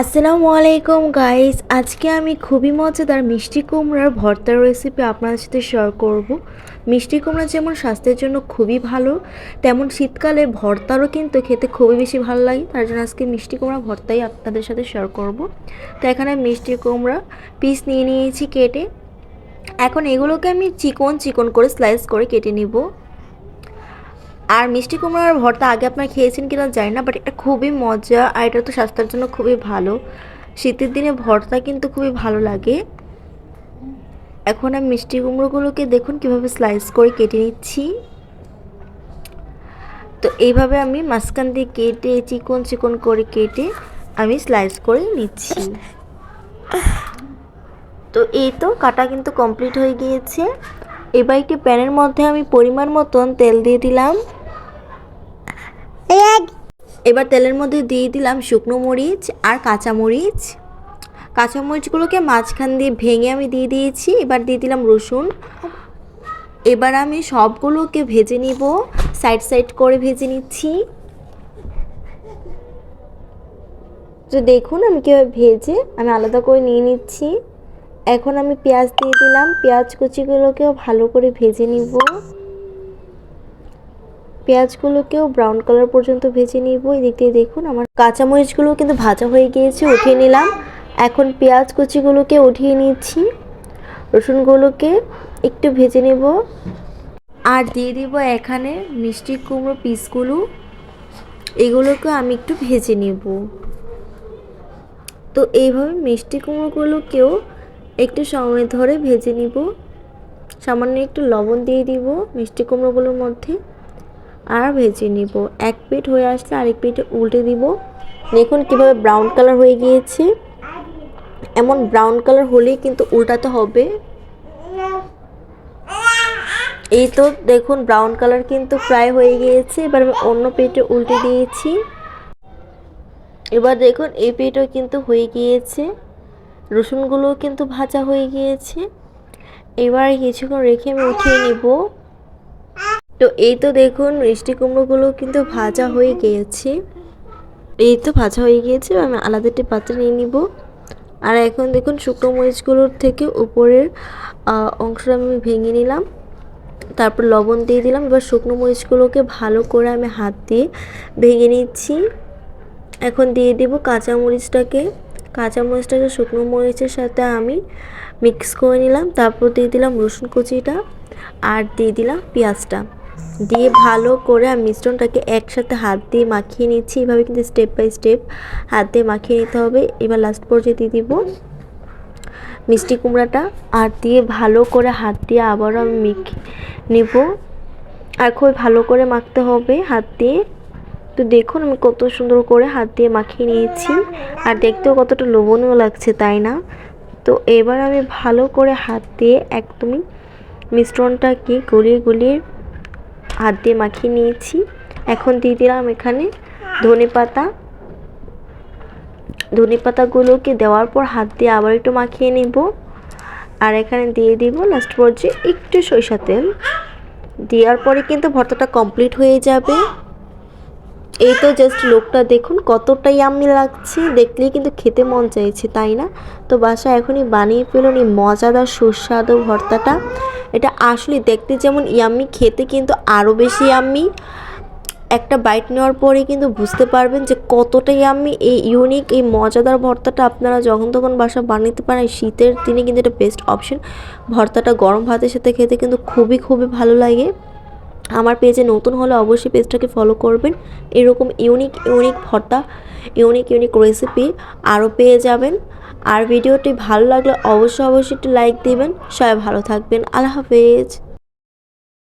আসসালামু আলাইকুম গাইস, আজকে আমি খুবই মজাদার মিষ্টি কুমড়ার ভর্তার রেসিপি আপনাদের সাথে শেয়ার করব। মিষ্টি কুমড়া যেমন স্বাস্থ্যের জন্য খুবই ভালো, তেমন শীতকালে ভর্তারও কিন্তু খেতে খুবই বেশি ভালো লাগে। তার জন্য আজকে মিষ্টি কুমড়া ভর্তাই আপনাদের সাথে শেয়ার করব। তো এখানে মিষ্টি কুমড়া পিস নিয়ে নিয়েছি কেটে। এখন এগুলোকে আমি চিকন চিকন করে স্লাইস করে কেটে নিব। আর মিষ্টি কুমড়ার ভর্তা আগে আপনারা খেয়েছেন কিনা জানি না, বাট এটা খুবই মজা আর এটা তো স্বাস্থ্যের জন্য খুবই ভালো। শীতের দিনে ভর্তা কিন্তু খুবই ভালো লাগে। এখন আমি মিষ্টি কুমড়োগুলোকে দেখুন কিভাবে স্লাইস করে কেটে নিচ্ছি। তো এইভাবে আমি মাঝখান দিয়ে কেটে চিকন চিকন করে কেটে আমি স্লাইস করে নিচ্ছি। তো এই তো কাটা কিন্তু কমপ্লিট হয়ে গিয়েছে। এবার একটি প্যানের মধ্যে আমি পরিমাণ মতন তেল দিয়ে দিলাম। এবার তেলের মধ্যে দিয়ে দিলাম শুকনো মরিচ আর কাঁচামরিচ। কাঁচামরিচগুলোকে মাঝখান দিয়ে ভেঙে আমি দিয়ে দিয়েছি। এবার দিয়ে দিলাম রসুন। এবার আমি সবগুলোকে ভেজে নিব, সাইড সাইড করে ভেজে নিচ্ছি। তো দেখুন আমি কীভাবে ভেজে আমি আলাদা করে নিয়ে নিচ্ছি। এখন আমি পেঁয়াজ দিয়ে দিলাম, পেঁয়াজ কুচিগুলোকেও ভালো করে ভেজে নিব। পেঁয়াজগুলোকেও ব্রাউন কালার পর্যন্ত ভেজে নিব। এদিক দিয়ে দেখুন আমার কাঁচামরিচগুলো কিন্তু ভাজা হয়ে গিয়েছে, উঠিয়ে নিলাম। এখন পেঁয়াজ কুচিগুলোকে উঠিয়ে নিচ্ছি, রসুনগুলোকে একটু ভেজে নেব আর দিয়ে দিব এখানে মিষ্টি কুমড়ো পিসগুলো। এগুলোকে আমি একটু ভেজে নেব। তো এইভাবে মিষ্টি কুমড়োগুলোকেও একটু সময় ধরে ভেজে নিব। সামান্য একটু লবণ দিয়ে দিব মিষ্টি কুমড়োগুলোর মধ্যে আর ভেজে নিব। এক পিঠ হয়ে আসলে আরেক পিঠে উল্টে দিব। দেখুন কিভাবে ব্রাউন কালার হয়ে গিয়েছে। এমন ব্রাউন কালার হলেই কিন্তু উল্টাতে হবে। এই তো দেখুন ব্রাউন কালার কিন্তু প্রায় হয়ে গিয়েছে। এবার আমি অন্য পিঠে উল্টে দিয়েছি। এবার দেখুন এই পিঠও কিন্তু হয়ে গিয়েছে, রসুনগুলোও কিন্তু ভাজা হয়ে গিয়েছে। এবার কিছুক্ষণ রেখে আমি উঠিয়ে নিব। তো এই তো দেখুন মিষ্টি কুমড়োগুলো কিন্তু ভাজা হয়ে গিয়েছে। এই তো ভাজা হয়ে গিয়েছে, আমি আলাদা একটি পাত্রে নিয়ে নিব। আর এখন দেখুন শুকনো মরিচগুলোর থেকে উপরের অংশটা আমি ভেঙে নিলাম, তারপর লবণ দিয়ে দিলাম। এবার শুকনো মরিচগুলোকে ভালো করে আমি হাত দিয়ে ভেঙে নিচ্ছি। এখন দিয়ে দেব কাঁচামরিচটাকে। কাঁচামরিচটাকে শুকনো মরিচের সাথে আমি মিক্স করে নিলাম। তারপর দিয়ে দিলাম রসুন কুচিটা আর দিয়ে দিলাম পেঁয়াজটা। দিয়ে ভালো করে আমি মিশ্রণটাকে একসাথে হাত দিয়ে মাখিয়ে নিচ্ছি। এভাবে কিন্তু স্টেপ বাই স্টেপ হাত দিয়ে মাখিয়ে নিতে হবে। এবার লাস্ট পর্যায়ে দিয়ে দিব মিষ্টি কুমড়াটা আর দিয়ে ভালো করে হাত দিয়ে আবারও আমি মেখে নেব। আর খুব ভালো করে মাখতে হবে হাত দিয়ে। তো দেখুন আমি কত সুন্দর করে হাত দিয়ে মাখিয়ে নিয়েছি আর দেখতেও কতটা লোভনীয় লাগছে, তাই না? তো এবার আমি ভালো করে হাত দিয়ে একদমই মিশ্রণটাকে গলিয়ে গলিয়ে হাত দিয়ে মাখিয়ে নিয়েছি। এখন দিয়ে দিলাম এখানে ধনে পাতাগুলোকে দেওয়ার পর হাত দিয়ে আবার একটু মাখিয়ে নেব। আর এখানে দিয়ে দিব লাস্ট পর্যায়ে একটু সরিষা তেল। দেওয়ার পরে কিন্তু ভর্তাটা কমপ্লিট হয়ে যাবে। এই তো জাস্ট লোকটা দেখুন কতটা ইয়াম্মি লাগছে, দেখলেই কিন্তু খেতে মন চাইছে, তাই না? তো বাসায় এখনই বানিয়ে ফেলুন এই মজাদার সুস্বাদু ভর্তাটা। এটা আসলে দেখতে যেমন ইয়াম্মি, খেতে কিন্তু আরও বেশি ইয়াম্মি। একটা বাইট নেওয়ার পরে কিন্তু বুঝতে পারবেন যে কতটা ইয়াম্মি। এই ইউনিক এই মজাদার ভর্তাটা আপনারা যখন তখন বাসা বানাতে পারেন। শীতের দিনে কিন্তু এটা বেস্ট অপশন। ভর্তাটা গরম ভাতের সাথে খেতে কিন্তু খুবই খুবই ভালো লাগে। আমার পেজে নতুন হলে অবশ্যই পেজটাকে ফলো করবেন। এরকম ইউনিক ইউনিক ভর্তা, ইউনিক ইউনিক রেসিপি আরও পেয়ে যাবেন। আর ভিডিওটি ভালো লাগলে অবশ্যই একটু লাইক দিবেন। সবাই ভালো থাকবেন। আল্লাহ হাফেজ।